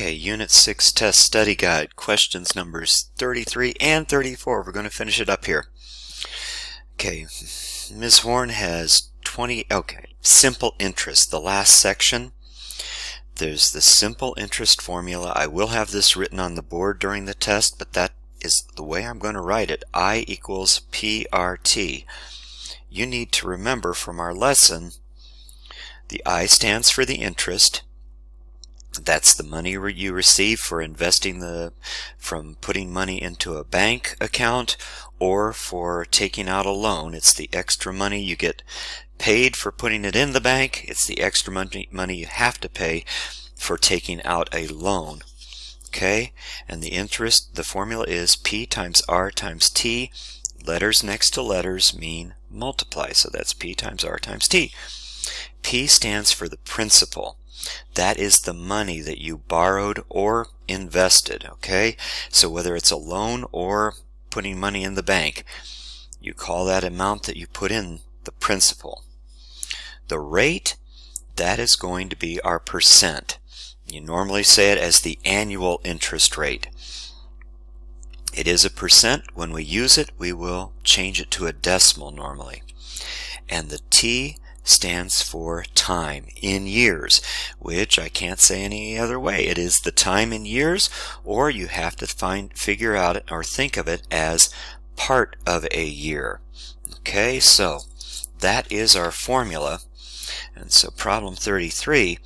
Okay, Unit 6 Test Study Guide, questions numbers 33 and 34. We're going to finish it up here. Okay, Ms. Horn has simple interest, the last section. There's the simple interest formula. I will have this written on the board during the test, but that is the way I'm going to write it. I equals PRT. You need to remember from our lesson, the I stands for the interest. That's the money you receive for investing from putting money into a bank account or for taking out a loan. It's the extra money you get paid for putting it in the bank. It's the extra money you have to pay for taking out a loan. Okay, and the interest, the formula is P times R times T. Letters next to letters mean multiply, so that's P times R times T. P stands for the principal. That is the money that you borrowed or invested, okay? So whether it's a loan or putting money in the bank, you call that amount that you put in the principal. The rate, that is going to be our percent. You normally say it as the annual interest rate. It is a percent. When we use it, we will change it to a decimal normally. And the T stands for time in years, which I can't say any other way. It is the time in years, or you have to figure out or think of it as part of a year. Okay, so that is our formula. And so problem 33,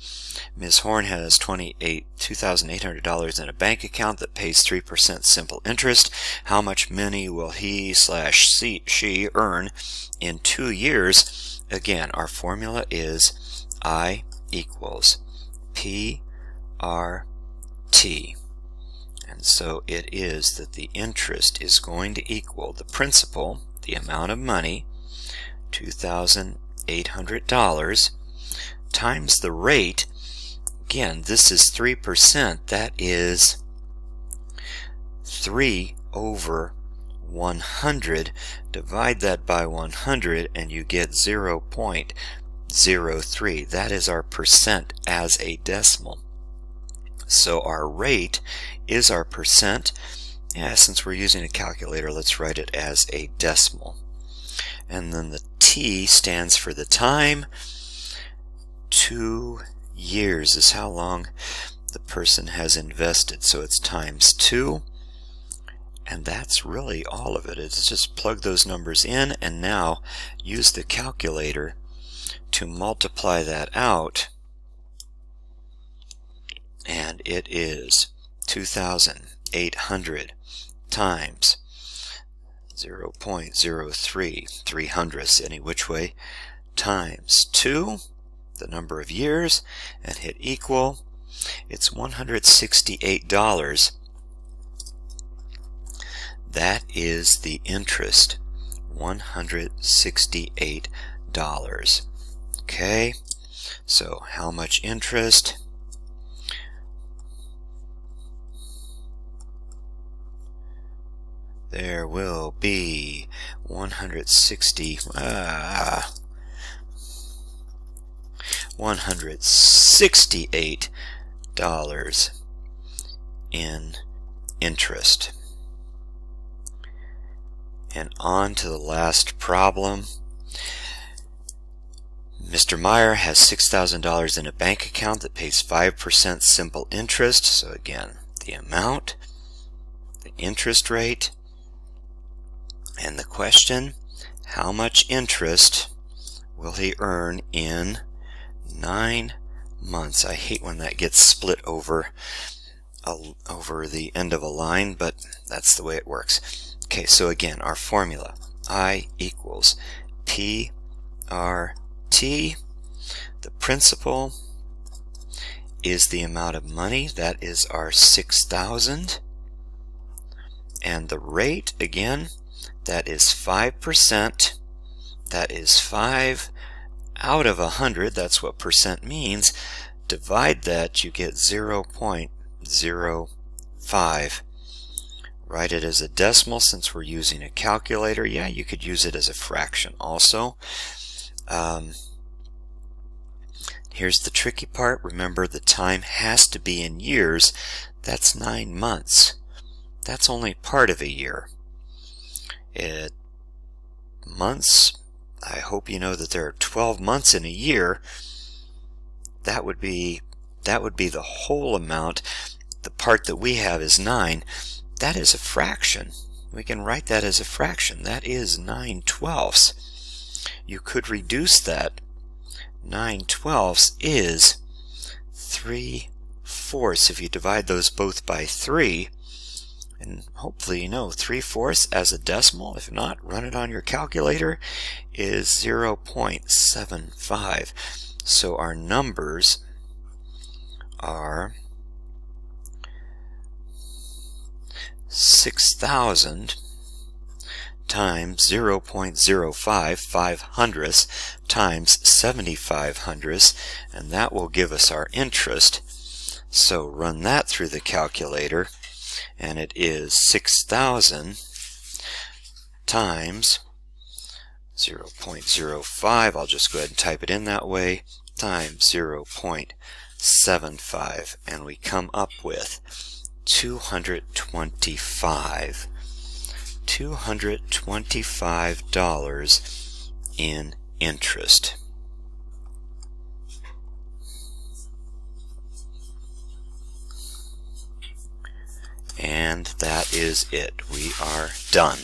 Ms. Horn has $2,800 in a bank account that pays 3% simple interest. How much money will he/she earn in 2 years? Again, our formula is I equals PRT. And so it is that the interest is going to equal the principal, the amount of money, $2,800, times the rate. Again, this is 3%. That is 3 over 100. Divide that by 100 and you get 0.03. That is our percent as a decimal. So our rate is our percent. Since we're using a calculator, let's write it as a decimal. And then the T stands for the time. 2 years is how long the person has invested. So it's times 2. And that's really all of it. It's just plug those numbers in and now use the calculator to multiply that out. And it is 2,800 times 0.03, 300ths any which way, times 2, the number of years, and hit equal. It's $168. That is the interest, $168. Okay, so how much interest? There will be $168 in interest. And on to the last problem. Mr. Meyer has $6,000 in a bank account that pays 5% simple interest. So again, the amount, the interest rate, and the question, how much interest will he earn in 9 months? I hate when that gets split over the end of a line, but that's the way it works. Okay, so again, our formula, I equals PRT. The principal is the amount of money, that is our 6,000. And the rate, again, that is 5%. That is 5 out of 100. That's what percent means. Divide that, you get 0.05. Write it as a decimal since we're using a calculator. Yeah, you could use it as a fraction also. Here's the tricky part. Remember, the time has to be in years. That's 9 months. That's only part of a year. Months, I hope you know that there are 12 months in a year. That would be the whole amount. The part that we have is 9. That is a fraction. We can write that as a fraction. That is 9/12. You could reduce that. 9/12 is 3/4. If you divide those both by 3, and hopefully you know 3/4 as a decimal. If not, run it on your calculator, is 0.75. So our numbers are 6,000 times 0.05, 5/100, times 7/500, and that will give us our interest. So run that through the calculator, and it is 6,000 times 0.05, I'll just go ahead and type it in that way, times 0.75, and we come up with $225 in interest. And that is it. We are done.